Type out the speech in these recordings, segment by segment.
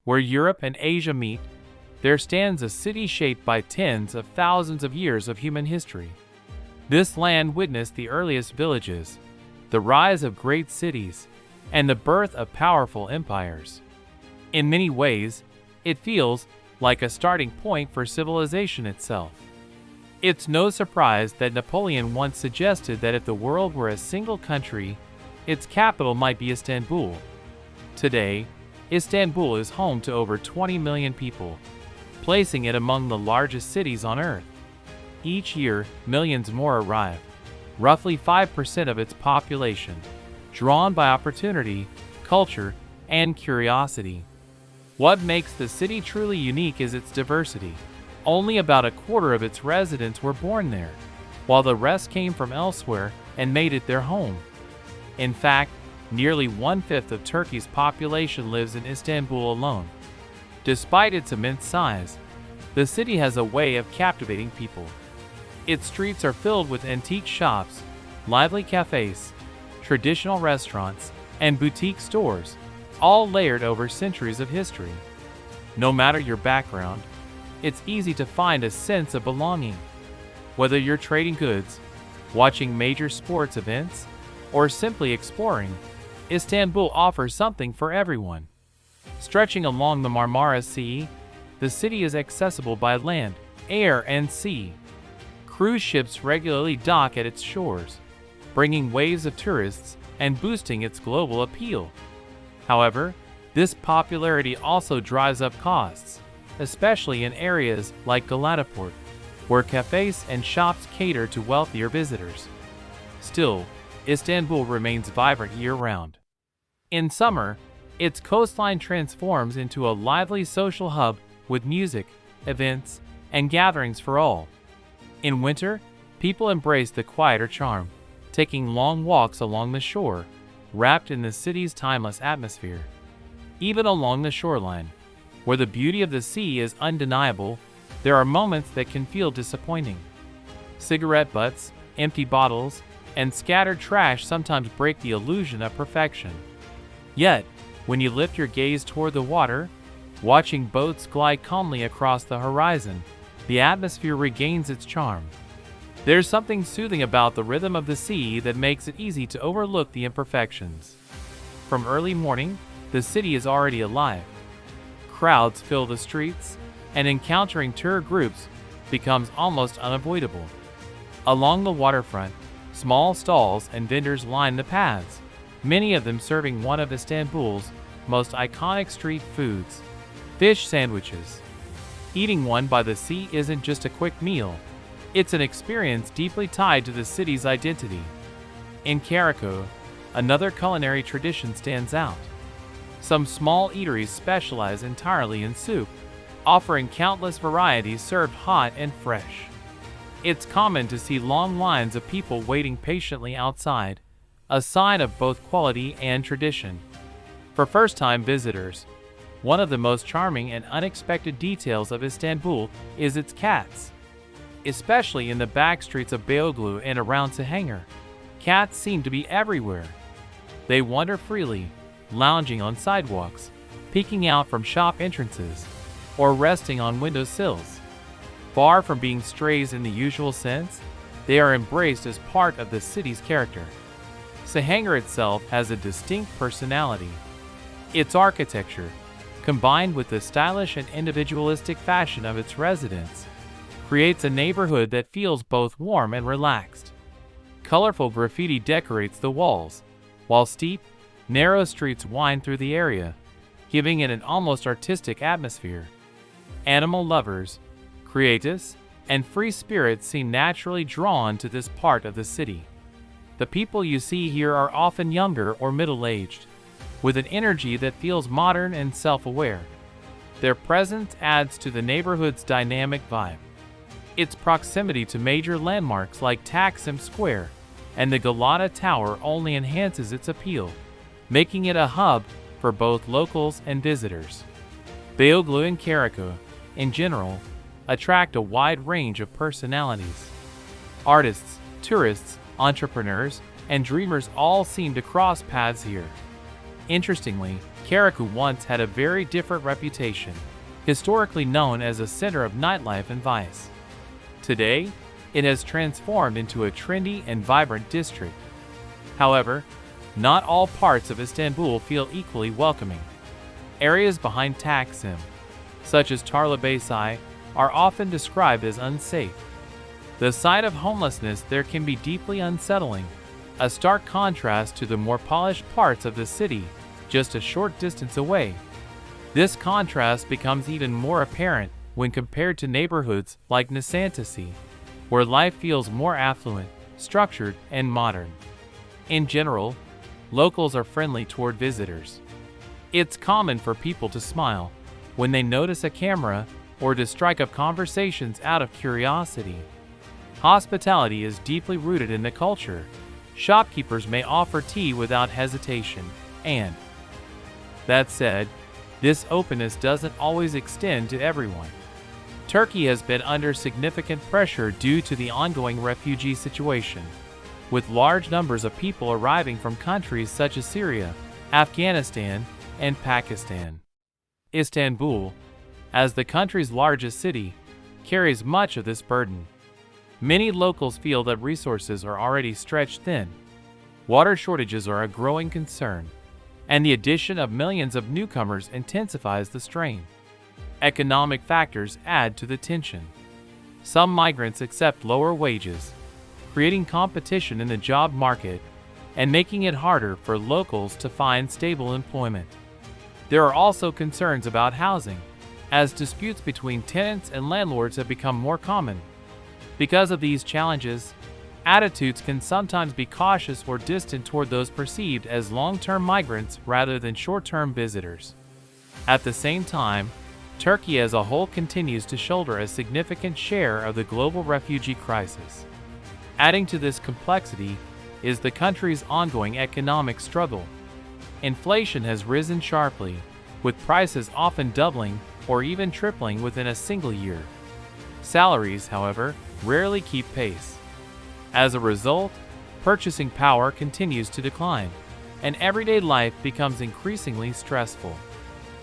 Where Europe and Asia meet, there stands a city shaped by tens of thousands of years of human history. This land witnessed the earliest villages, the rise of great cities, and the birth of powerful empires. In many ways, it feels like a starting point for civilization itself. It's no surprise that Napoleon once suggested that if the world were a single country, its capital might be Istanbul. Today, Istanbul is home to over 20 million people, placing it among the largest cities on Earth. Each year, millions more arrive, roughly 5% of its population, drawn by opportunity, culture, and curiosity. What makes the city truly unique is its diversity. Only about a quarter of its residents were born there, while the rest came from elsewhere and made it their home. In fact, nearly 1/5 of Turkey's population lives in Istanbul alone. Despite its immense size, the city has a way of captivating people. Its streets are filled with antique shops, lively cafes, traditional restaurants, and boutique stores, all layered over centuries of history. No matter your background, it's easy to find a sense of belonging. Whether you're trading goods, watching major sports events, or simply exploring, Istanbul offers something for everyone. Stretching along the Marmara Sea, the city is accessible by land, air, and sea. Cruise ships regularly dock at its shores, bringing waves of tourists and boosting its global appeal. However, this popularity also drives up costs, especially in areas like Galataport, where cafes and shops cater to wealthier visitors. Still, Istanbul remains vibrant year-round. In summer, its coastline transforms into a lively social hub with music, events, and gatherings for all. In winter, people embrace the quieter charm, taking long walks along the shore, wrapped in the city's timeless atmosphere. Even along the shoreline, where the beauty of the sea is undeniable, there are moments that can feel disappointing. Cigarette butts, empty bottles, and scattered trash sometimes break the illusion of perfection. Yet, when you lift your gaze toward the water, watching boats glide calmly across the horizon, the atmosphere regains its charm. There's something soothing about the rhythm of the sea that makes it easy to overlook the imperfections. From early morning, the city is already alive. Crowds fill the streets, and encountering tour groups becomes almost unavoidable. Along the waterfront, small stalls and vendors line the paths, many of them serving one of Istanbul's most iconic street foods, fish sandwiches. Eating one by the sea isn't just a quick meal, it's an experience deeply tied to the city's identity. In Karakol, another culinary tradition stands out. Some small eateries specialize entirely in soup, offering countless varieties served hot and fresh. It's common to see long lines of people waiting patiently outside, a sign of both quality and tradition. For first-time visitors, one of the most charming and unexpected details of Istanbul is its cats. Especially in the back streets of Beyoğlu and around Cihangir, cats seem to be everywhere. They wander freely, lounging on sidewalks, peeking out from shop entrances, or resting on windowsills. Far from being strays in the usual sense, they are embraced as part of the city's character. Cihangir itself has a distinct personality. Its architecture, combined with the stylish and individualistic fashion of its residents, creates a neighborhood that feels both warm and relaxed. Colorful graffiti decorates the walls, while steep, narrow streets wind through the area, giving it an almost artistic atmosphere. Animal lovers, creatives, and free spirits seem naturally drawn to this part of the city. The people you see here are often younger or middle-aged, with an energy that feels modern and self-aware. Their presence adds to the neighborhood's dynamic vibe. Its proximity to major landmarks like Taksim Square and the Galata Tower only enhances its appeal, making it a hub for both locals and visitors. Beyoğlu and Karakol, in general, attract a wide range of personalities. Artists, tourists, entrepreneurs, and dreamers all seem to cross paths here. Interestingly, Karaku once had a very different reputation, historically known as a center of nightlife and vice. Today, it has transformed into a trendy and vibrant district. However, not all parts of Istanbul feel equally welcoming. Areas behind Taksim, such as Tarlabaşı, are often described as unsafe. The sight of homelessness there can be deeply unsettling, a stark contrast to the more polished parts of the city just a short distance away. This contrast becomes even more apparent when compared to neighborhoods like Nişantaşı, where life feels more affluent, structured, and modern. In general, locals are friendly toward visitors. It's common for people to smile when they notice a camera or to strike up conversations out of curiosity. Hospitality is deeply rooted in the culture. Shopkeepers may offer tea without hesitation, and that said, this openness doesn't always extend to everyone. Turkey has been under significant pressure due to the ongoing refugee situation, with large numbers of people arriving from countries such as Syria, Afghanistan, and Pakistan. Istanbul, as the country's largest city, carries much of this burden. Many locals feel that resources are already stretched thin. Water shortages are a growing concern, and the addition of millions of newcomers intensifies the strain. Economic factors add to the tension. Some migrants accept lower wages, creating competition in the job market and making it harder for locals to find stable employment. There are also concerns about housing, as disputes between tenants and landlords have become more common. Because of these challenges, attitudes can sometimes be cautious or distant toward those perceived as long-term migrants rather than short-term visitors. At the same time, Turkey as a whole continues to shoulder a significant share of the global refugee crisis. Adding to this complexity is the country's ongoing economic struggle. Inflation has risen sharply, with prices often doubling or even tripling within a single year. Salaries, however, rarely keep pace. As a result, purchasing power continues to decline, and everyday life becomes increasingly stressful.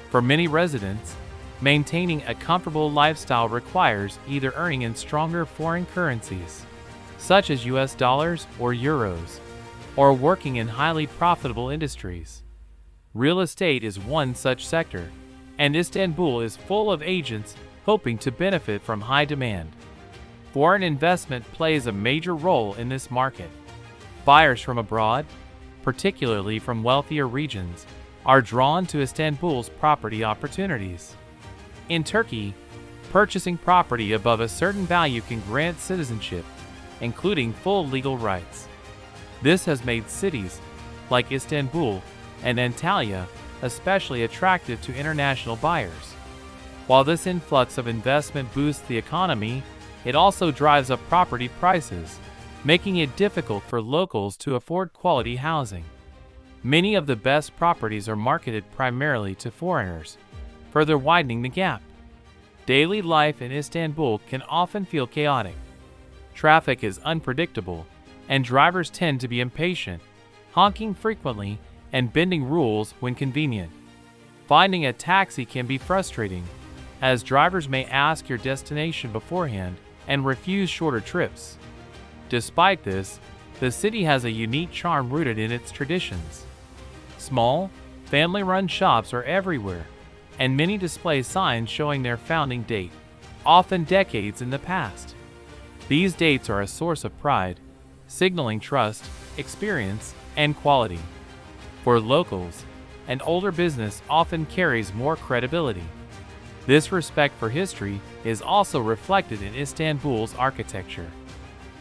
For many residents, maintaining a comfortable lifestyle requires either earning in stronger foreign currencies, such as US dollars or euros, or working in highly profitable industries. Real estate is one such sector, and Istanbul is full of agents hoping to benefit from high demand. Foreign investment plays a major role in this market. Buyers from abroad, particularly from wealthier regions, are drawn to Istanbul's property opportunities. In Turkey, purchasing property above a certain value can grant citizenship, including full legal rights. This has made cities like Istanbul and Antalya especially attractive to international buyers. While this influx of investment boosts the economy, it also drives up property prices, making it difficult for locals to afford quality housing. Many of the best properties are marketed primarily to foreigners, further widening the gap. Daily life in Istanbul can often feel chaotic. Traffic is unpredictable, and drivers tend to be impatient, honking frequently and bending rules when convenient. Finding a taxi can be frustrating, as drivers may ask your destination beforehand and refuse shorter trips. Despite this, the city has a unique charm rooted in its traditions. Small, family-run shops are everywhere, and many display signs showing their founding date, often decades in the past. These dates are a source of pride, signaling trust, experience, and quality. For locals, an older business often carries more credibility. This respect for history is also reflected in Istanbul's architecture.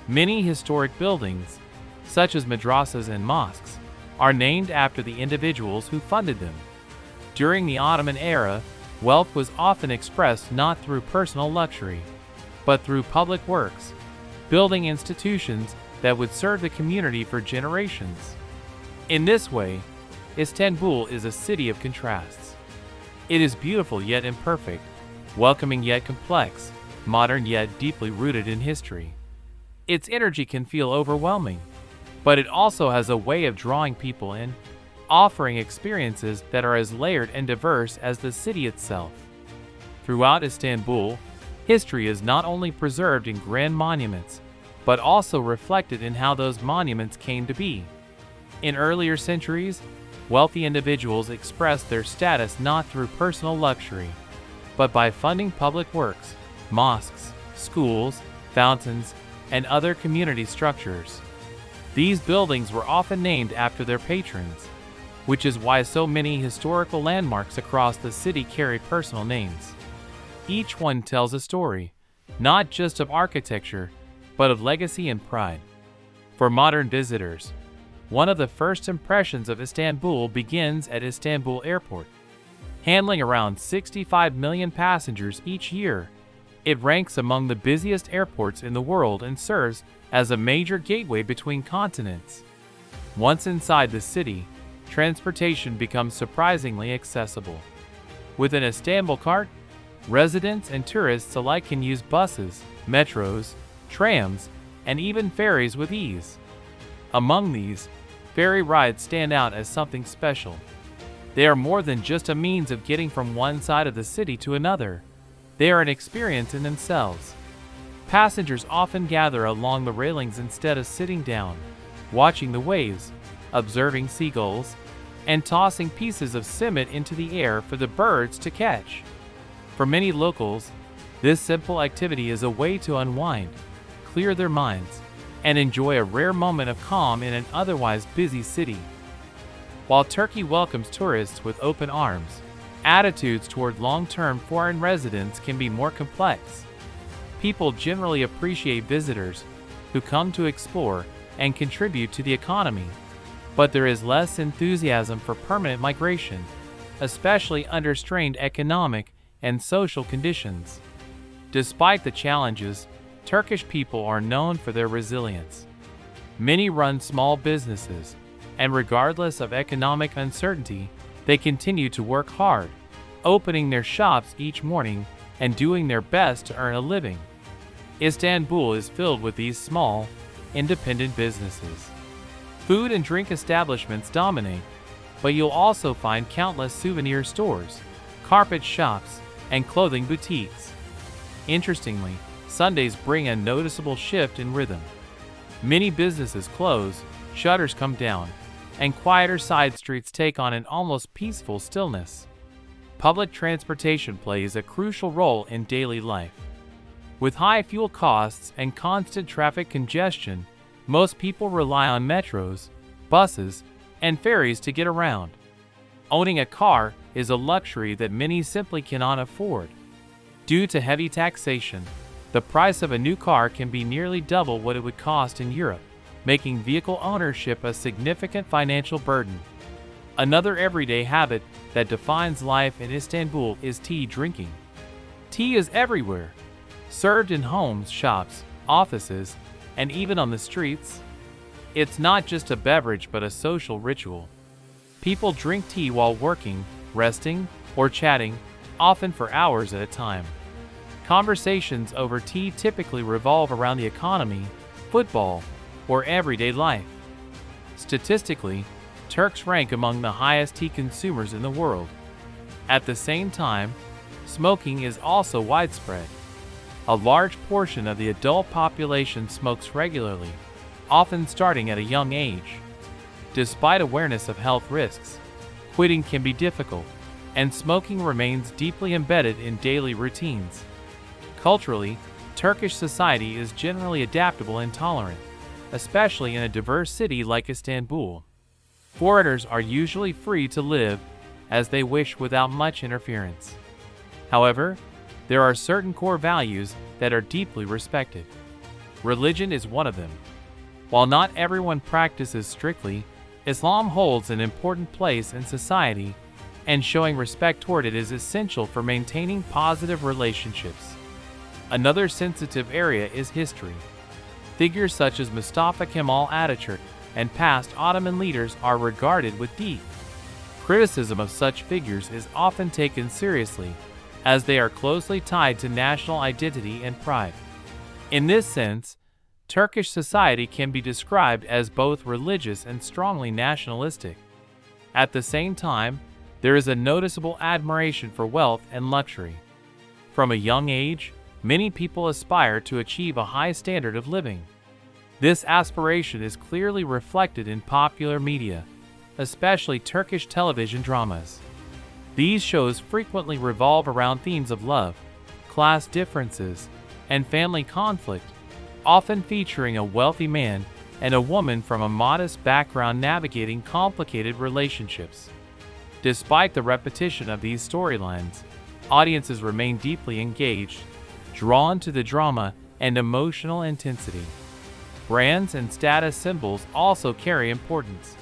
Many historic buildings, such as madrasas and mosques, are named after the individuals who funded them. During the Ottoman era, wealth was often expressed not through personal luxury, but through public works, building institutions that would serve the community for generations. In this way, Istanbul is a city of contrasts. It is beautiful yet imperfect, welcoming yet complex, modern yet deeply rooted in history. Its energy can feel overwhelming, but it also has a way of drawing people in. offering experiences that are as layered and diverse as the city itself. Throughout Istanbul, history is not only preserved in grand monuments, but also reflected in how those monuments came to be. In earlier centuries, wealthy individuals expressed their status not through personal luxury, but by funding public works, mosques, schools, fountains, and other community structures. These buildings were often named after their patrons, which is why so many historical landmarks across the city carry personal names. Each one tells a story, not just of architecture, but of legacy and pride. For modern visitors, one of the first impressions of Istanbul begins at Istanbul Airport. Handling around 65 million passengers each year, it ranks among the busiest airports in the world and serves as a major gateway between continents. Once inside the city, transportation becomes surprisingly accessible. With an Istanbul cart, residents and tourists alike can use buses, metros, trams, and even ferries with ease. Among these, ferry rides stand out as something special. They are more than just a means of getting from one side of the city to another. They are an experience in themselves. Passengers often gather along the railings instead of sitting down, watching the waves, observing seagulls, and tossing pieces of cement into the air for the birds to catch. For many locals, this simple activity is a way to unwind, clear their minds, and enjoy a rare moment of calm in an otherwise busy city. While Turkey welcomes tourists with open arms, attitudes toward long-term foreign residents can be more complex. People generally appreciate visitors who come to explore and contribute to the economy, but there is less enthusiasm for permanent migration, especially under strained economic and social conditions. Despite the challenges, Turkish people are known for their resilience. Many run small businesses, and regardless of economic uncertainty, they continue to work hard, opening their shops each morning and doing their best to earn a living. Istanbul is filled with these small, independent businesses. Food and drink establishments dominate, but you'll also find countless souvenir stores, carpet shops, and clothing boutiques. Interestingly, Sundays bring a noticeable shift in rhythm. Many businesses close, shutters come down, and quieter side streets take on an almost peaceful stillness. Public transportation plays a crucial role in daily life. With high fuel costs and constant traffic congestion, most people rely on metros, buses, and ferries to get around. Owning a car is a luxury that many simply cannot afford. Due to heavy taxation, the price of a new car can be nearly double what it would cost in Europe, making vehicle ownership a significant financial burden. Another everyday habit that defines life in Istanbul is tea drinking. Tea is everywhere, served in homes, shops, offices, and even on the streets. It's not just a beverage but a social ritual. People drink tea while working, resting, or chatting, often for hours at a time. Conversations over tea typically revolve around the economy, football, or everyday life. Statistically, Turks rank among the highest tea consumers in the world. At the same time, smoking is also widespread. A large portion of the adult population smokes regularly, often starting at a young age. Despite awareness of health risks, quitting can be difficult, and smoking remains deeply embedded in daily routines. Culturally, Turkish society is generally adaptable and tolerant, especially in a diverse city like Istanbul. Foreigners are usually free to live as they wish without much interference. However, there are certain core values that are deeply respected. Religion is one of them. While not everyone practices strictly, Islam holds an important place in society, and showing respect toward it is essential for maintaining positive relationships. Another sensitive area is history. Figures such as Mustafa Kemal Atatürk and past Ottoman leaders are regarded with deep criticism of such figures is often taken seriously, as they are closely tied to national identity and pride. In this sense, Turkish society can be described as both religious and strongly nationalistic. At the same time, there is a noticeable admiration for wealth and luxury. From a young age, many people aspire to achieve a high standard of living. This aspiration is clearly reflected in popular media, especially Turkish television dramas. These shows frequently revolve around themes of love, class differences, and family conflict, often featuring a wealthy man and a woman from a modest background navigating complicated relationships. Despite the repetition of these storylines, audiences remain deeply engaged, drawn to the drama and emotional intensity. Brands and status symbols also carry importance.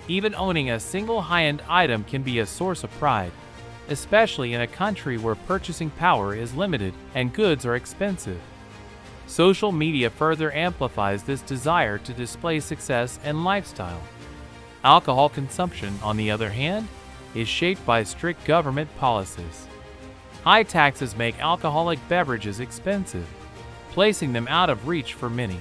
Even owning a single high-end item can be a source of pride, especially in a country where purchasing power is limited and goods are expensive. Social media further amplifies this desire to display success and lifestyle. Alcohol consumption, on the other hand, is shaped by strict government policies. High taxes make alcoholic beverages expensive, placing them out of reach for many.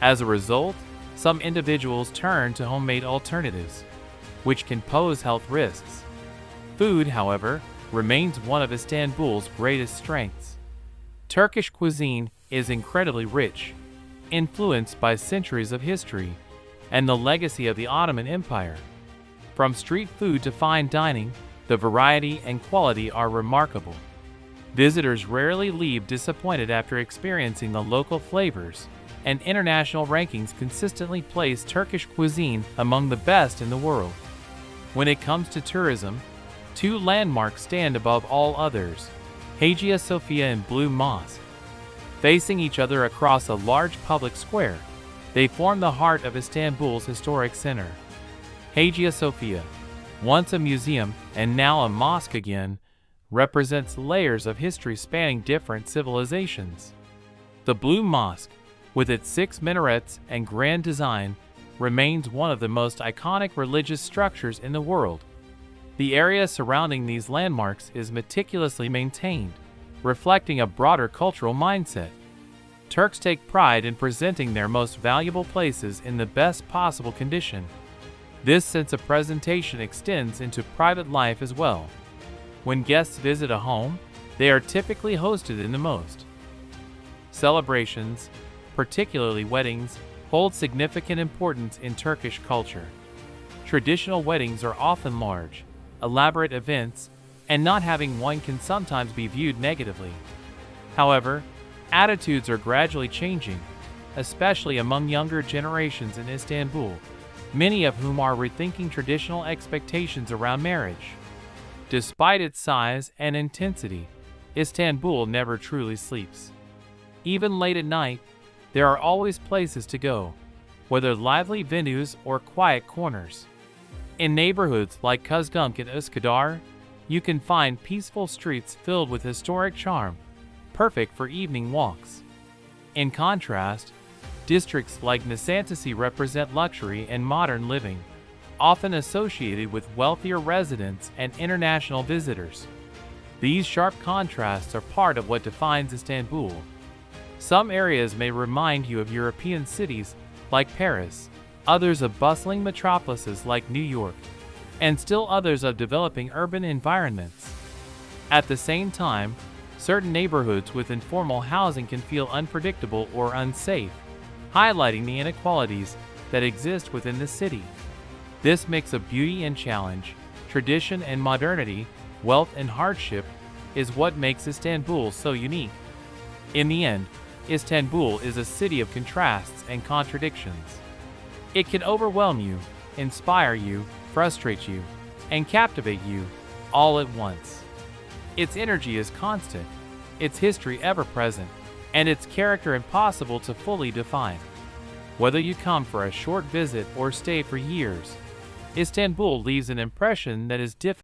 As a result, some individuals turn to homemade alternatives, which can pose health risks. Food, however, remains one of Istanbul's greatest strengths. Turkish cuisine is incredibly rich, influenced by centuries of history and the legacy of the Ottoman Empire. From street food to fine dining, the variety and quality are remarkable. Visitors rarely leave disappointed after experiencing the local flavors, and international rankings consistently place Turkish cuisine among the best in the world. When it comes to tourism, two landmarks stand above all others: Hagia Sophia and Blue Mosque. Facing each other across a large public square, they form the heart of Istanbul's historic center. Hagia Sophia, once a museum and now a mosque again, represents layers of history spanning different civilizations. The Blue Mosque, with its 6 minarets and grand design, remains one of the most iconic religious structures in the world. The area surrounding these landmarks is meticulously maintained, reflecting a broader cultural mindset. Turks take pride in presenting their most valuable places in the best possible condition. This sense of presentation extends into private life as well. When guests visit a home, they are typically hosted in the most. Celebrations, particularly weddings, hold significant importance in Turkish culture. Traditional weddings are often large, elaborate events, and not having one can sometimes be viewed negatively. However, attitudes are gradually changing, especially among younger generations in Istanbul, many of whom are rethinking traditional expectations around marriage. Despite its size and intensity, Istanbul never truly sleeps. Even late at night, there are always places to go, whether lively venues or quiet corners. In neighborhoods like Kuzgunk and Üsküdar, you can find peaceful streets filled with historic charm, perfect for evening walks. In contrast, districts like Nişantaşı represent luxury and modern living, often associated with wealthier residents and international visitors. These sharp contrasts are part of what defines Istanbul. Some areas may remind you of European cities like Paris, others of bustling metropolises like New York, and still others of developing urban environments. At the same time, certain neighborhoods with informal housing can feel unpredictable or unsafe, highlighting the inequalities that exist within the city. This mix of beauty and challenge, tradition and modernity, wealth and hardship, is what makes Istanbul so unique. In the end, Istanbul is a city of contrasts and contradictions. It can overwhelm you, inspire you, frustrate you, and captivate you, all at once. Its energy is constant, its history ever-present, and its character impossible to fully define. Whether you come for a short visit or stay for years, Istanbul leaves an impression that is difficult